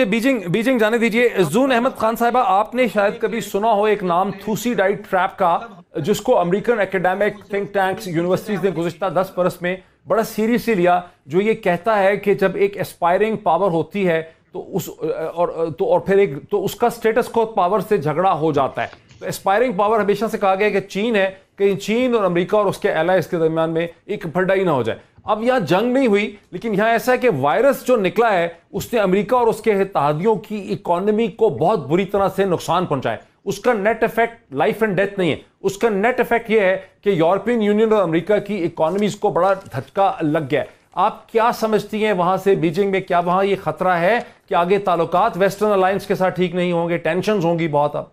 Beijing जाने दीजिए। जून अहमद खान साहिबा, आपने शायद कभी सुना हो एक नाम थूसीडाइड ट्रैप का, जिसको American academic think tanks universities ने गुज़िश्ता 10 बरस में बड़ा सीरियसली लिया, जो ये कहता है कि जब एक एस्पायरिंग पावर होती है तो फिर उसका स्टेटस को पावर से झगड़ा हो जाता है। तो एस्पायरिंग पावर हमेशा से कहा गया कि चीन है, कि चीन और अमेरिका और उसके एलाइज के दरमियान में एक फटाई ना हो जाए। अब यहाँ जंग नहीं हुई, लेकिन यहाँ ऐसा है कि वायरस जो निकला है उसने अमेरिका और उसके इत्तेहादियों की इकोनॉमी को बहुत बुरी तरह से नुकसान पहुंचाया। उसका net effect life and death नहीं है, उसका नेट इफेक्ट यह है कि यूरोपियन यूनियन और अमेरिका की इकोनॉमीज को बड़ा धक्का लग गया है। आप क्या समझती हैं वहां से बीजिंग में, क्या वहां ये खतरा है कि आगे ताल्लुकात वेस्टर्न अलायंस के साथ ठीक नहीं होंगे, टेंशंस होंगी बहुत? अब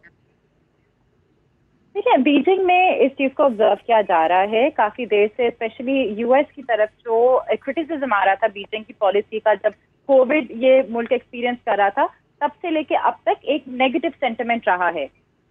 देखिए, बीजिंग में इस चीज को ऑब्जर्व किया जा रहा है काफी देर से, स्पेशली यूएस की तरफ जो क्रिटिसिज्म आ रहा था बीजिंग की पॉलिसी का, जब कोविड ये मुल्क एक्सपीरियंस कर रहा था, तब से लेके अब तक एक नेगेटिव सेंटिमेंट रहा है।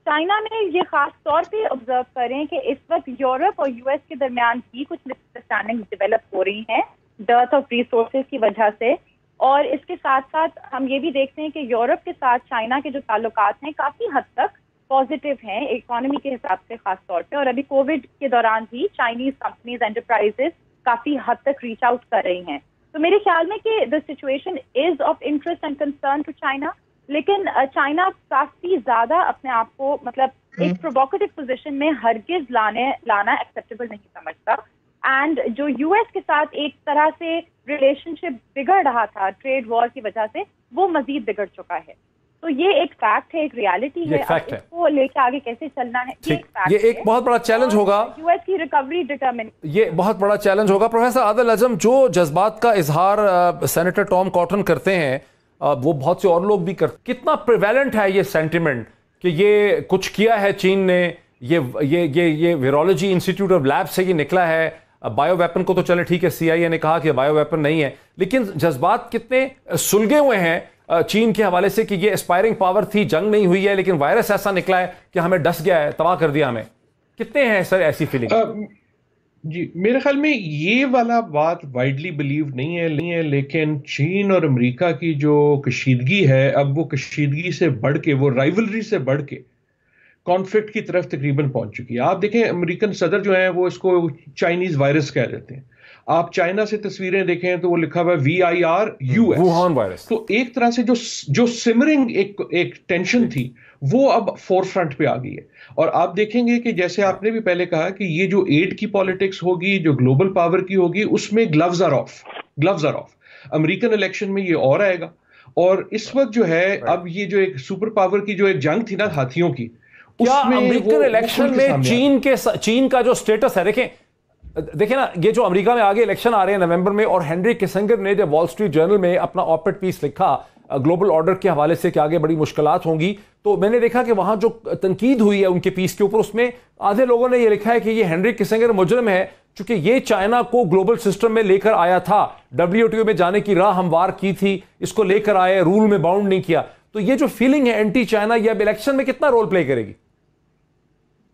चाइना में ये खास तौर पे ऑब्जर्व करें कि इस वक्त यूरोप और यूएस के दरमियान भी कुछ मिसअंडरस्टैंडिंग डेवलप हो रही हैं डर्थ ऑफ रिसोर्सेज की वजह से, और इसके साथ साथ हम ये भी देखते हैं कि यूरोप के साथ चाइना के जो ताल्लुकात हैं काफी हद तक पॉजिटिव हैं इकोनॉमी के हिसाब से खास तौर पे, और अभी कोविड के दौरान भी चाइनीज कंपनीज एंटरप्राइजेस काफी हद तक रीच आउट कर रही हैं। तो मेरे ख्याल में कि the situation is of interest and concern to China, लेकिन चाइना काफी ज्यादा अपने आप को मतलब एक प्रोवोकेटिव पोजीशन में हरगिज लाना एक्सेप्टेबल नहीं समझता। एंड जो यूएस के साथ एक तरह से रिलेशनशिप बिगड़ रहा था ट्रेड वॉर की वजह से, वो मजीद बिगड़ चुका है। तो ये एक फैक्ट है, एक रियलिटी है। इसको लेके आगे कैसे चलना है, ये एक बहुत बड़ा चैलेंज होगा। यूएस की रिकवरी डिटरमिन, ये बहुत बड़ा चैलेंज होगा। प्रोफेसर आदिल अजम, जो जज्बात का इजहार सेनेटर टॉम कॉटन करते हैं, वो बहुत से और लोग भी करते, कितना प्रिवेलेंट है ये सेंटिमेंट कि ये कुछ किया है चीन ने, ये वायरोलॉजी इंस्टीट्यूट ऑफ लैब से ये निकला है। बायो वेपन को तो चले ठीक है, सीआईए ने कहा कि बायो वेपन नहीं है, लेकिन जज्बात कितने सुलगे हुए हैं चीन के हवाले से कि ये एस्पायरिंग पावर थी, जंग नहीं हुई है, लेकिन वायरस ऐसा निकला है कि हमें डस गया है, तबाह कर दिया हमें। कितने हैं सर ऐसी फीलिंग? जी, मेरे ख्याल में ये वाला बात वाइडली बिलीव नहीं है, लेकिन चीन और अमेरिका की जो कशीदगी है, अब वो कशीदगी से बढ़ के, वो राइवलरी से बढ़ के कॉन्फ्लिक्ट की तरफ तकरीबन पहुंच चुकी है। आप देखें, अमेरिकन सदर जो है वो इसको चाइनीज वायरस कह देते हैं। आप चाइना से तस्वीरें देखें तो वो लिखा हुआ है VIRUS, वुहान वायरस। तो एक तरह से जो सिमरिंग एक टेंशन थी, वो अब फोर फ्रंट पे आ गई है। और आप देखेंगे कि जैसे आपने भी पहले कहा कि ये जो एड की पॉलिटिक्स होगी, जो ग्लोबल पावर की होगी, उसमें gloves are off. American election में ये और आएगा। और इस वक्त जो है, अब ये जो एक सुपर पावर की जो एक जंग थी ना हाथियों की, क्या अमेरिकन इलेक्शन में चीन का जो स्टेटस है, देखें ना, ये जो अमेरिका में आगे इलेक्शन आ रहे हैं नवंबर में, और हेनरी किसिंगर ने जब वॉल स्ट्रीट जर्नल में अपना ऑपेड पीस लिखा ग्लोबल ऑर्डर के हवाले से कि आगे बड़ी मुश्किलात होंगी, तो मैंने देखा कि वहां जो तनकीद हुई है उनके पीस के ऊपर, उसमें आधे लोगों ने ये लिखा है कि ये हेनरी किसिंगर मुजरिम है, चूंकि ये चाइना को ग्लोबल सिस्टम में लेकर आया था, WTO में जाने की राह हमवार की थी, इसको लेकर आए, रूल में बाउंड नहीं किया। तो ये जो फीलिंग है एंटी चाइना, ये अब इलेक्शन में कितना रोल प्ले करेगी?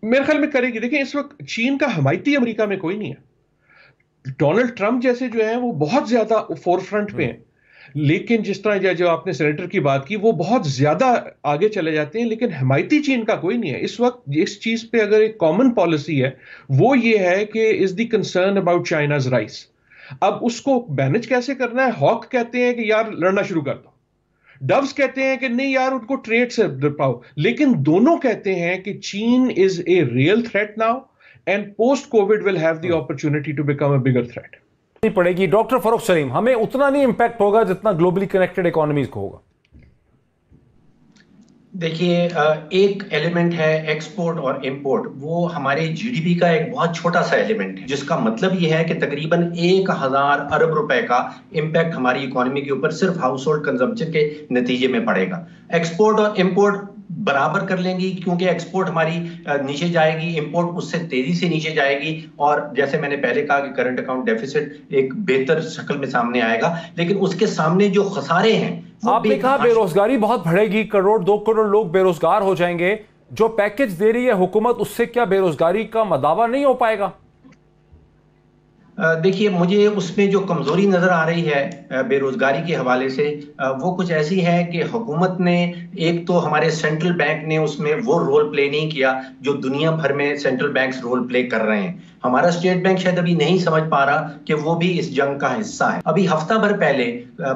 मेरे ख्याल में करेगी। देखिए, इस वक्त चीन का हमायती अमेरिका में कोई नहीं है। डोनाल्ड ट्रंप जैसे जो है वो बहुत ज्यादा फोर फ्रंट पे हैं, लेकिन जिस तरह जो आपने सेनेटर की बात की, वो बहुत ज्यादा आगे चले जाते हैं, लेकिन हमायती चीन का कोई नहीं है। इस वक्त इस चीज पे अगर एक कॉमन पॉलिसी है, वो ये है कि is the concern about China's rice. अब उसको मैनेज कैसे करना है? हॉक कहते हैं कि यार लड़ना शुरू कर दो, डव्स कहते हैं कि नहीं यार उनको ट्रेड से पाओ, लेकिन दोनों कहते हैं कि चीन is a real threat now, and post covid will have the opportunity to become a bigger threat. पड़ेगी। डॉक्टर फरूख सलीम, हमें उतना नहीं इंपैक्ट होगा जितना ग्लोबली कनेक्टेड इकोनॉमीज को होगा। देखिए, एक एलिमेंट है एक्सपोर्ट और इंपोर्ट, वो हमारे जीडीपी का एक बहुत छोटा सा एलिमेंट है, जिसका मतलब ये है कि तकरीबन 1000 अरब रुपए का इंपैक्ट हमारी इकोनॉमी के ऊपर सिर्फ हाउस होल्ड कंजम्पशन के नतीजे में पड़ेगा। एक्सपोर्ट और इंपोर्ट बराबर कर लेंगी, क्योंकि एक्सपोर्ट हमारी नीचे जाएगी, इंपोर्ट उससे तेजी से नीचे जाएगी, और जैसे मैंने पहले कहा कि करंट अकाउंट डेफिसिट एक बेहतर शक्ल में सामने आएगा। लेकिन उसके सामने जो खसारे हैं, आपने कहा बेरोजगारी बहुत बढ़ेगी, 1-2 करोड़ लोग बेरोजगार हो जाएंगे। जो पैकेज दे रही है हुकूमत, उससे क्या बेरोजगारी का मदावा नहीं हो पाएगा? دیکھیے مجھے اس میں جو کمزوری نظر آ رہی ہے بے روزگاری کے حوالے سے وہ کچھ ایسی ہے کہ حکومت نے ایک تو ہمارے سینٹرل بینک نے اس میں وہ رول پلے نہیں کیا جو دنیا بھر میں سینٹرل بینکس رول پلے کر رہے ہیں. ہمارا اسٹیٹ بینک شاید ابھی نہیں سمجھ پا رہا کہ وہ بھی اس جنگ کا حصہ ہے. ابھی ہفتہ بھر پہلے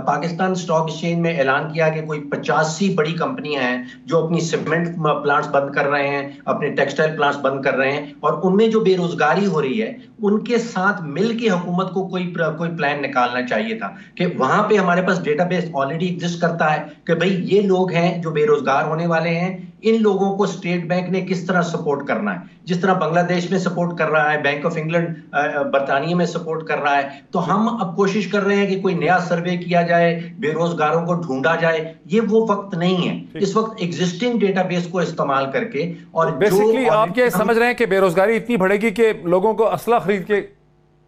پاکستان سٹاک ایکسچینج میں اعلان کیا کہ کوئی 85 بڑی کمپنیاں ہیں جو اپنی سیمنٹ پلانٹس بند کر رہے ہیں, اپنے ٹیکسٹائل پلانٹس بند کر رہے ہیں, اور ان میں جو بے روزگاری ہو رہی ہے ان کے ساتھ مل کے حکومت کو کوئی پلان نکالنا چاہیے تھا کہ وہاں پہ ہمارے پاس ڈیٹا بیس آلریڈی ایگزسٹ کرتا ہے کہ بھئی یہ لوگ ہیں جو بے روزگار ہونے والے ہیں, ان لوگوں کو اسٹیٹ بینک نے کس طرح سپورٹ کرنا ہے, جس طرح بنگلہ دیش میں سپورٹ کر رہا ہے, بینک آف انگلینڈ برطانیہ میں سپورٹ کر رہا ہے. تو ہم اب کوشش کر رہے ہیں کہ کوئی نیا سروے کیا جائے, بے روزگاروں کو ڈھونڈا جائے. یہ وہ وقت نہیں ہے, اس وقت ایگزسٹنگ ڈیٹا بیس کو استعمال کر کے. اور بیسکلی آپ کیا سمجھ رہے ہیں کہ بے روزگاری اتنی بڑھے گی کہ لوگوں کو اسلحہ خرید کے,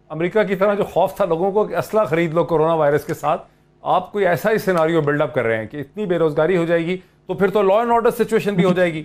امریکہ کی طرح جو خوف تھا لوگوں کو کہ اسلحہ خرید لو کورونا وائرس کے ساتھ, آپ کوئی ایسا ہی سیناریو بلڈ اپ کر رہے ہیں کہ اتنی بے روزگاری ہو جائے گی تو پھر تو لا اینڈ آرڈر سچویشن بھی ہو جائے گی؟